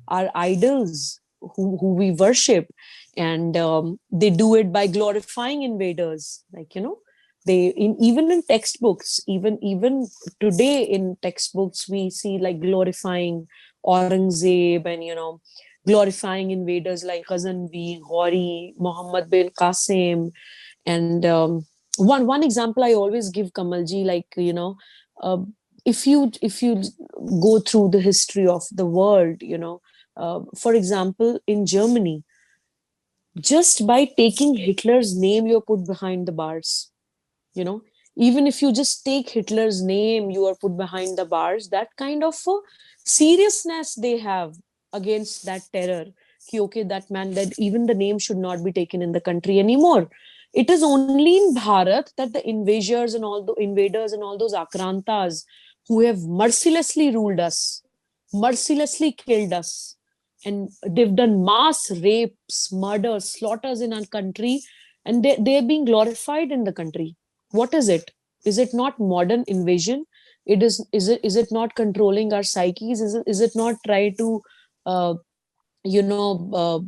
our idols, who we worship. And they do it by glorifying invaders, like, even in textbooks, even today in textbooks, we see like glorifying Aurangzeb, and glorifying invaders like Ghazanvi, Ghori, Muhammad bin Qasim. And one example I always give, Kamalji, like, uh, if you go through the history of the world, for example, in Germany, just by taking Hitler's name, you're put behind the bars. You know, even if you just take Hitler's name, you are put behind the bars. That kind of seriousness they have against that terror. Ki, okay, that man, that even the name should not be taken in the country anymore. It is only in Bharat that the invaders and all those Akrantas who have mercilessly ruled us, mercilessly killed us, and they've done mass rapes, murders, slaughters in our country, and they're being glorified in the country. What is it? Is it not modern invasion? Is it not controlling our psyches? Is it not try to uh, you know uh,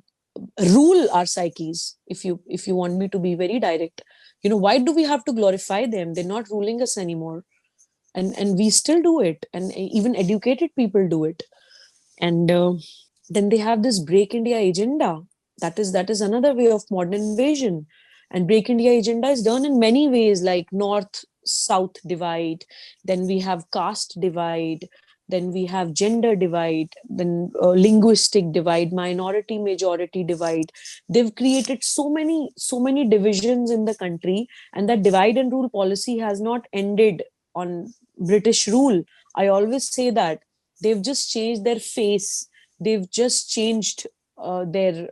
rule our psyches? If you want me to be very direct, why do we have to glorify them? They're not ruling us anymore, and we still do it, and even educated people do it. And then they have this Break India agenda. That is another way of modern invasion. And Break India agenda is done in many ways, like north south divide, then we have caste divide, then we have gender divide, then linguistic divide, minority majority divide. They've created so many divisions in the country, and that divide and rule policy has not ended on British rule. I always say that they've just changed their face, they've just changed the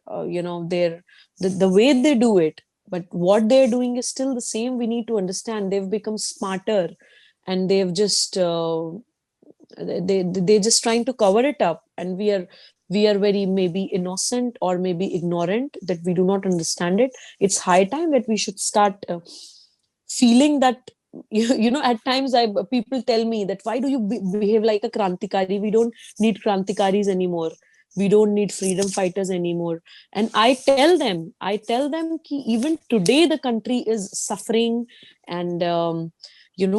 way they do it, but what they're doing is still the same. We need to understand they've become smarter, and they've just they're just trying to cover it up, and we are very maybe innocent or maybe ignorant that we do not understand it. It's high time that we should start feeling that. At times people tell me that, why do you behave like a krantikari? We don't need krantikaris anymore, we don't need freedom fighters anymore. And I tell them ki even today the country is suffering, and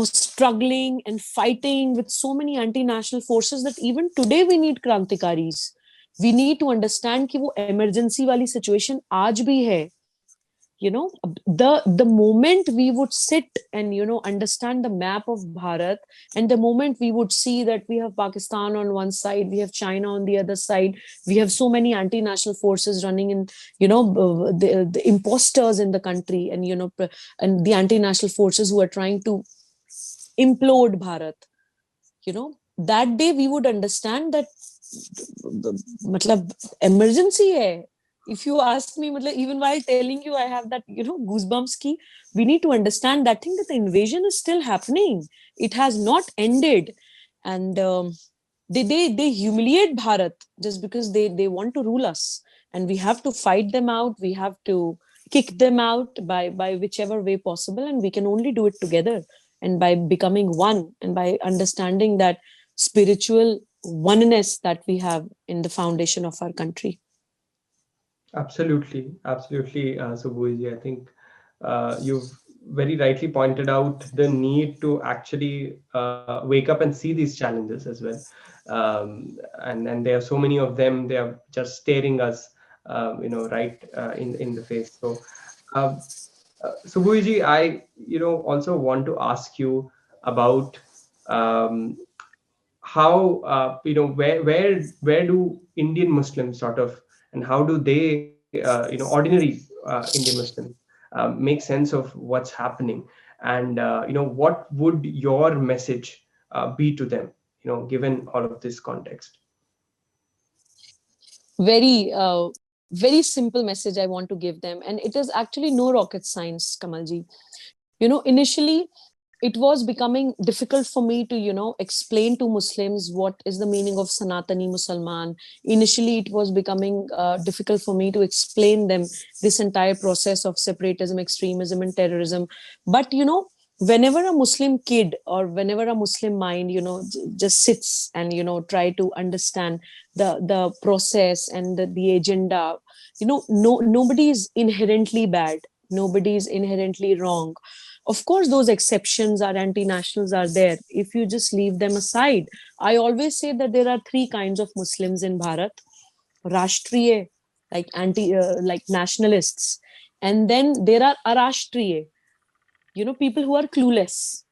struggling and fighting with so many anti-national forces, that even today we need krantikaris. We need to understand कि वो emergency वाली situation आज भी है. the moment we would sit and understand the map of Bharat, and the moment we would see that we have Pakistan on one side, we have China on the other side, we have so many anti-national forces running in, the imposters in the country, and and the anti-national forces who are trying to implode Bharat, that day we would understand that matlab emergency hai. If you ask me, matlab, even while telling you, I have that goosebumps ki we need to understand that thing, that the invasion is still happening. It has not ended. And they humiliate Bharat just because they want to rule us, and we have to fight them out. We have to kick them out by whichever way possible, and we can only do it together, and by becoming one, and by understanding that spiritual oneness that we have in the foundation of our country. Absolutely, absolutely, Subhuji. I think you've very rightly pointed out the need to actually wake up and see these challenges as well. And there are so many of them. They are just staring us, right in the face. So, uh, Subhuji, I also want to ask you about um, how where do Indian Muslims sort of, and how do they ordinary Indian Muslims make sense of what's happening, and what would your message be to them, given all of this context? Very simple message I want to give them, and it is actually no rocket science, Kamalji. Initially it was becoming difficult for me to explain to Muslims what is the meaning of Sanatani Musalman. Initially it was becoming difficult for me to explain them this entire process of separatism, extremism, and terrorism. But whenever a Muslim kid or whenever a Muslim mind just sits and try to understand the process and the agenda, no, nobody is inherently bad, nobody is inherently wrong. Of course those exceptions, are anti-nationals, are there. If you just leave them aside, I always say that there are three kinds of Muslims in Bharat: rashtriya, like like nationalists, and then there are arashtriya, people who are clueless.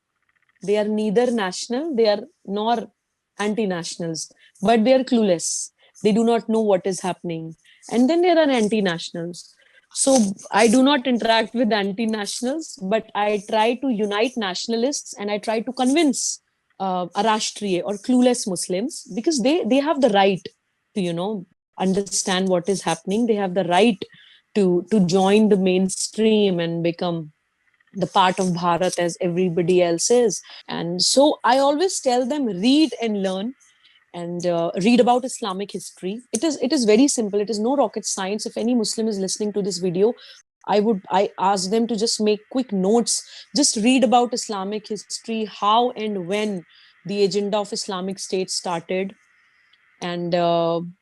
They are neither national, they are nor anti-nationals, but they are clueless. They do not know what is happening. And then there are anti-nationals. So I do not interact with anti-nationals, but I try to unite nationalists, and I try to convince arashtriya or clueless Muslims, because they have the right to understand what is happening. They have the right to join the mainstream and become the part of Bharat as everybody else is. And so I always tell them, read and learn, and read about Islamic history. It is very simple. It is no rocket science. If any Muslim is listening to this video, I ask them to just make quick notes. Just read about Islamic history, how and when the agenda of Islamic State started, and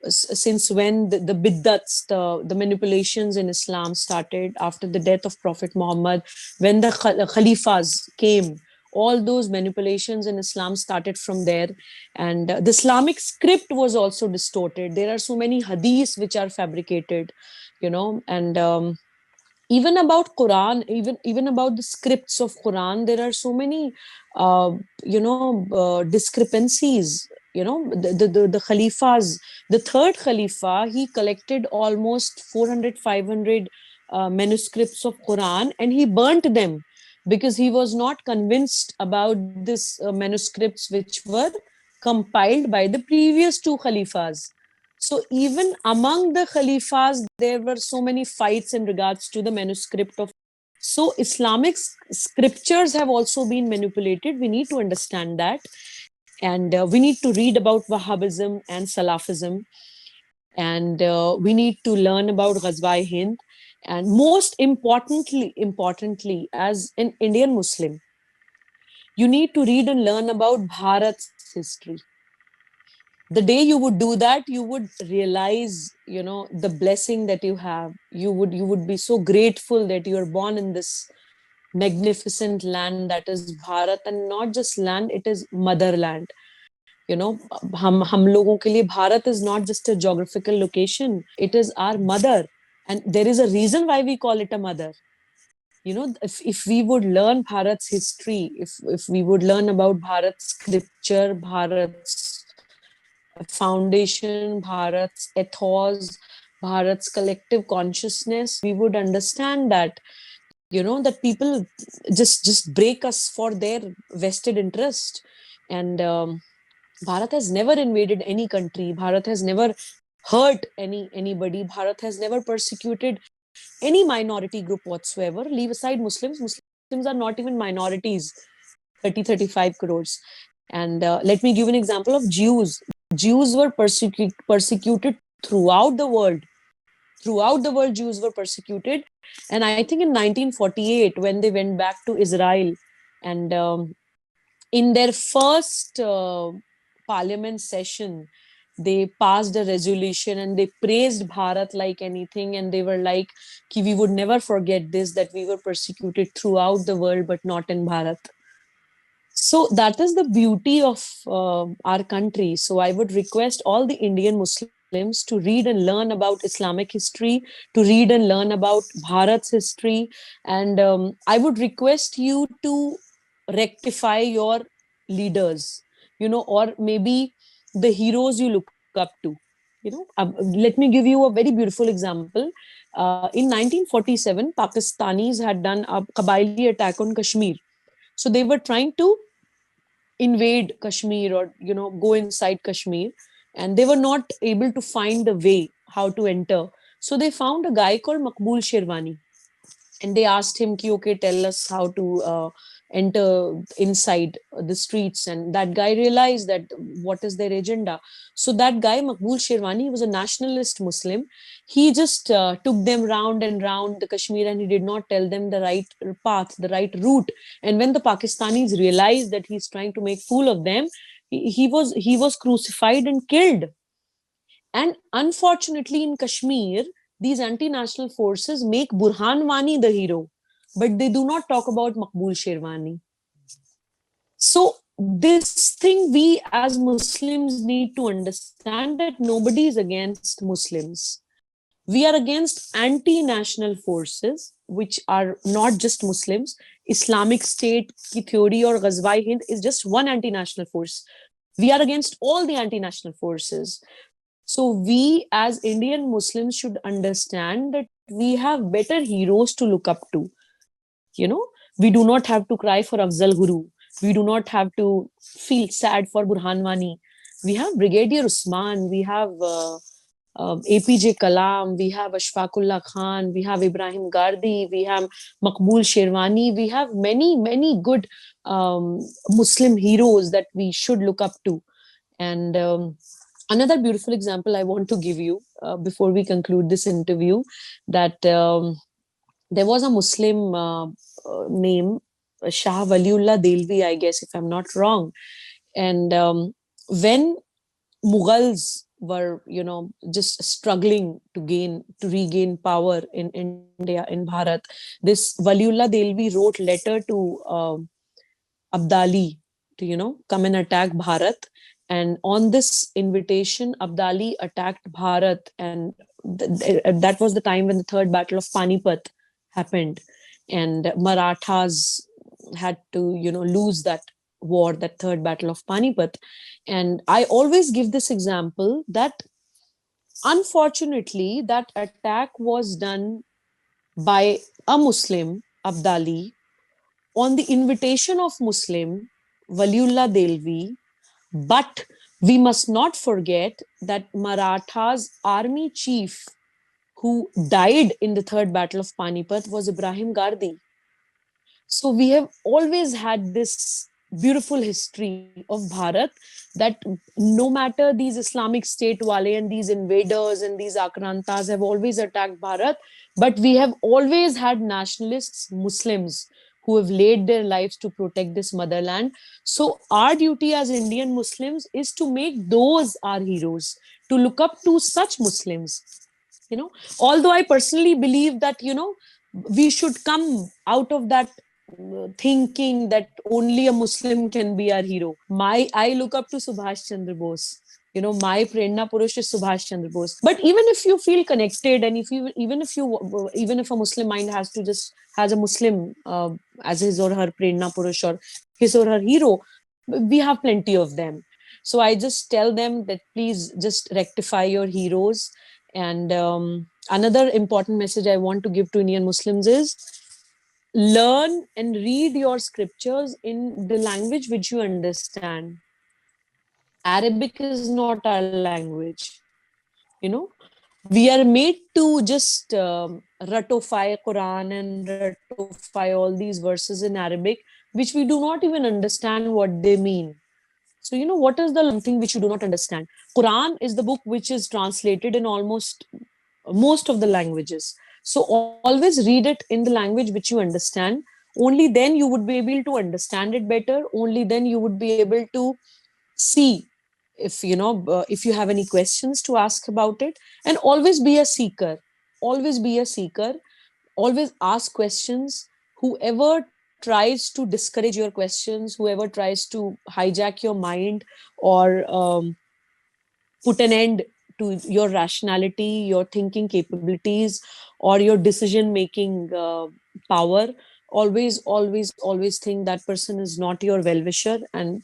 since when the biddats, the manipulations in Islam started after the death of Prophet Muhammad, when the Khalifas came, all those manipulations in Islam started from there. And the Islamic script was also distorted. There are so many hadiths which are fabricated, and even about Quran, even about the scripts of Quran, there are so many discrepancies. The Khalifas, the third Khalifa, he collected almost 400, 500 manuscripts of Quran, and he burnt them because he was not convinced about this manuscripts which were compiled by the previous two Khalifas. So even among the Khalifas, there were so many fights in regards to the manuscript of. So Islamic scriptures have also been manipulated. We need to understand that. And we need to read about Wahhabism and Salafism. And we need to learn about Ghazwa Hind. And most importantly, as an Indian Muslim, you need to read and learn about Bharat's history. The day you would do that, you would realize the blessing that you have. You would be so grateful that you are born in this magnificent land that is Bharat, and not just land, it is motherland. हम लोगों के लिए Bharat is not just a geographical location, it is our mother. And there is a reason why we call it a mother. If we would learn Bharat's history, if we would learn about Bharat's scripture, Bharat's foundation, Bharat's ethos, Bharat's collective consciousness, we would understand that, that people just break us for their vested interest. And Bharat has never invaded any country. Bharat has never hurt anybody. Bharat has never persecuted any minority group whatsoever. Leave aside Muslims. Muslims are not even minorities, 35 crores. And let me give an example of Jews. Jews were persecuted throughout the world. Throughout the world, Jews were persecuted. And I think in 1948, when they went back to Israel, and in their first parliament session, they passed a resolution and they praised Bharat like anything. And they were like, we would never forget this, that we were persecuted throughout the world, but not in Bharat. So that is the beauty of our country. So I would request all the Indian Muslims to read and learn about Islamic history, to read and learn about Bharat's history. And I would request you to rectify your leaders, or maybe the heroes you look up to. Let me give you a very beautiful example. In 1947, Pakistanis had done a Kabaili attack on Kashmir. So they were trying to invade Kashmir, or go inside Kashmir, and they were not able to find the way how to enter. So they found a guy called Maqbool Sherwani, and they asked him ki, okay, tell us how to enter inside the streets. And that guy realized that what is their agenda. So that guy Maqbool Sherwani, he was a nationalist Muslim. He just took them round and round the Kashmir, and he did not tell them the right path, the right route. And when the Pakistanis realized that he's trying to make fool of them, he was crucified and killed. And unfortunately, in Kashmir, these anti-national forces make Burhan Wani the hero, but they do not talk about Maqbool Sherwani. So this thing we as Muslims need to understand, that nobody is against Muslims. We are against anti-national forces, which are not just Muslims. Islamic State ki theory or Ghazwa Hind is just one anti-national force. We are against all the anti-national forces. So we as Indian Muslims should understand that we have better heroes to look up to. We do not have to cry for Afzal Guru. We do not have to feel sad for Burhan Wani. We have Brigadier Usman. We have APJ Kalam. We have Ashfaqullah Khan. We have Ibrahim Gardi. We have Maqbool Sherwani. We have many, many good Muslim heroes that we should look up to. And another beautiful example I want to give you before we conclude this interview, that there was a Muslim name, Shah Waliullah Delvi, I guess, if I'm not wrong. And when Mughals were, just struggling to regain power in India, in Bharat, this Waliullah Delvi wrote letter to Abdali to, come and attack Bharat. And on this invitation, Abdali attacked Bharat. And that was the time when the Third Battle of Panipat happened. And Marathas had to, lose that war, that Third Battle of Panipat. And I always give this example that unfortunately, that attack was done by a Muslim, Abdali, on the invitation of Muslim, Waliullah Delvi. But we must not forget that Marathas' army chief who died in the Third Battle of Panipat was Ibrahim Gardi. So we have always had this beautiful history of Bharat, that no matter these Islamic State wale and these invaders and these Akrantas have always attacked Bharat, but we have always had nationalists, Muslims, who have laid their lives to protect this motherland. So our duty as Indian Muslims is to make those our heroes, to look up to such Muslims. Although I personally believe that, we should come out of that thinking that only a Muslim can be our hero. I look up to Subhash Chandra Bose. My Prerna Purush is Subhash Chandra Bose. But even if you feel connected, and even if a Muslim mind has a Muslim as his or her Prerna Purush or his or her hero, we have plenty of them. So I just tell them that please just rectify your heroes. And another important message I want to give to Indian Muslims is learn and read your scriptures in the language which you understand. Arabic is not our language. You know, we are made to just ratify Quran and ratify all these verses in Arabic, which we do not even understand what they mean. So, what is the something which you do not understand? Quran is the book which is translated in almost most of the languages. So always read it in the language which you understand. Only then you would be able to understand it better. Only then you would be able to see if you have any questions to ask about it. And always be a seeker. Always be a seeker. Always ask questions. Whoever tries to discourage your questions, whoever tries to hijack your mind, or put an end to your rationality, your thinking capabilities, or your decision making power, always think that person is not your well wisher, and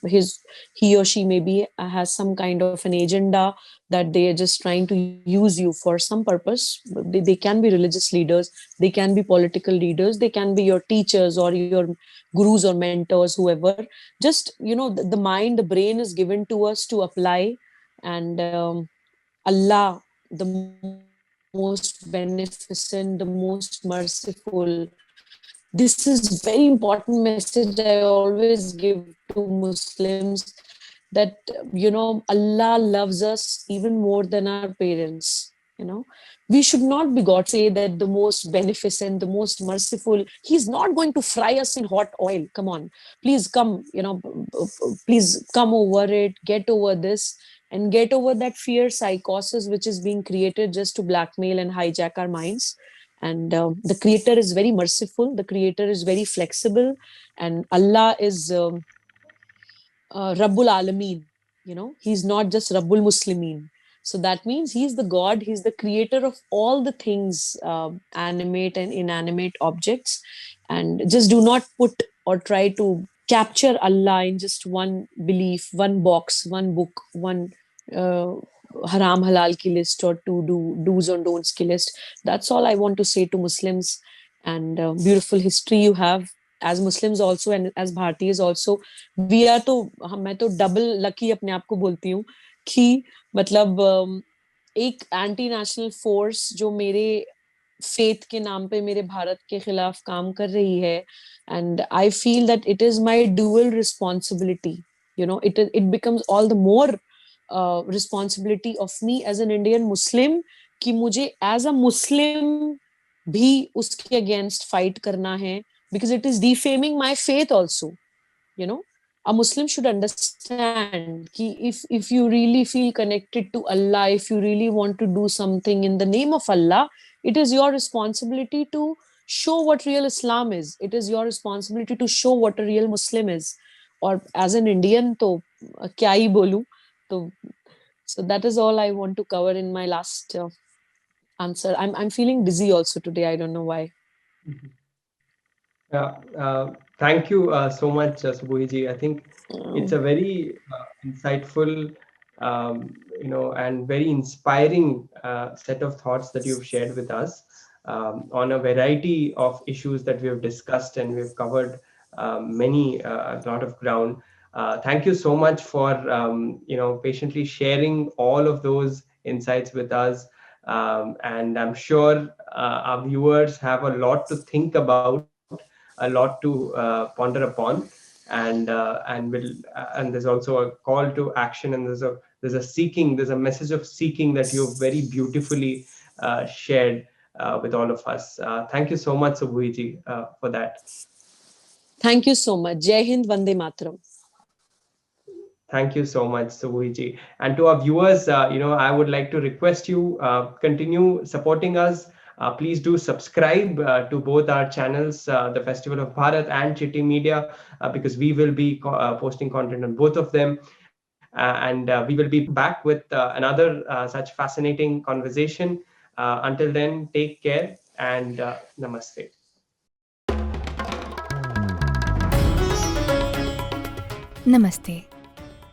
he or she maybe has some kind of an agenda, that they are just trying to use you for some purpose. They can be religious leaders, they can be political leaders, they can be your teachers or your gurus or mentors, whoever. Just the mind, the brain is given to us to apply. And Allah, the most beneficent, the most merciful. This is very important message I always give to Muslims, that Allah loves us even more than our parents. We should not be God say that the most beneficent, the most merciful. He's not going to fry us in hot oil. Come on, please please come over it, get over this, and get over that fear psychosis which is being created just to blackmail and hijack our minds. And the creator is very merciful, the creator is very flexible, and Allah is Rabbul Alameen. He's not just Rabbul Muslimin. So that means he's the God, he's the creator of all the things, animate and inanimate objects. And just do not put or try to capture Allah in just one belief, one box, one book, one uh, haram halal ki list, or to do do's or don'ts ki list. That's all I want to say to Muslims. And beautiful history you have as Muslims also, and as Bhartiyas also. We are तो मैं तो double lucky अपने आप को बोलती हूँ कि मतलब एक एंटी नेशनल फोर्स जो मेरे फेथ के नाम पे मेरे भारत के खिलाफ काम कर रही है. And I feel that it is my dual responsibility. It becomes all the more responsibility of me as an Indian Muslim कि मुझे as a Muslim भी उसके अगेंस्ट फाइट करना है, because it is defaming my faith also. you know a Muslim should understand ki if you really feel connected to Allah, if you really want to do something in the name of Allah, it is your responsibility to show what real Islam is. It is your responsibility to show what a real Muslim is. Or as an Indian, to kya hi bolu. To So that is all I want to cover in my last answer. I'm feeling dizzy also today, I don't know why. Yeah, thank you so much, Subhuji. I think it's a very insightful, and very inspiring set of thoughts that you've shared with us on a variety of issues that we have discussed, and we've covered a lot of ground. Thank you so much for patiently sharing all of those insights with us. And I'm sure our viewers have a lot to think about, a lot to ponder upon, and there's also a call to action, and there's a message of seeking that you've very beautifully shared with all of us. Thank you so much, Subhuji, for that. Thank you so much. Jai Hind, Vande Mataram. Thank you so much, Subhuji. And to our viewers, I would like to request you continue supporting us. Please do subscribe to both our channels, the Festival of Bharat and Chitti Media, because we will be posting content on both of them. and we will be back with another such fascinating conversation. Until then, take care and namaste. Namaste.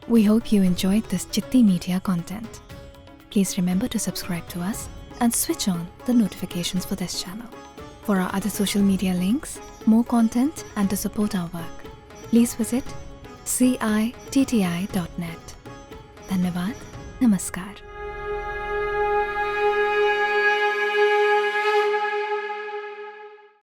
We hope you enjoyed this Chitti Media content. Please remember to subscribe to us and switch on the notifications for this channel. For our other social media links, more content, and to support our work, please visit citti.net. Dhanyavad. Namaskar.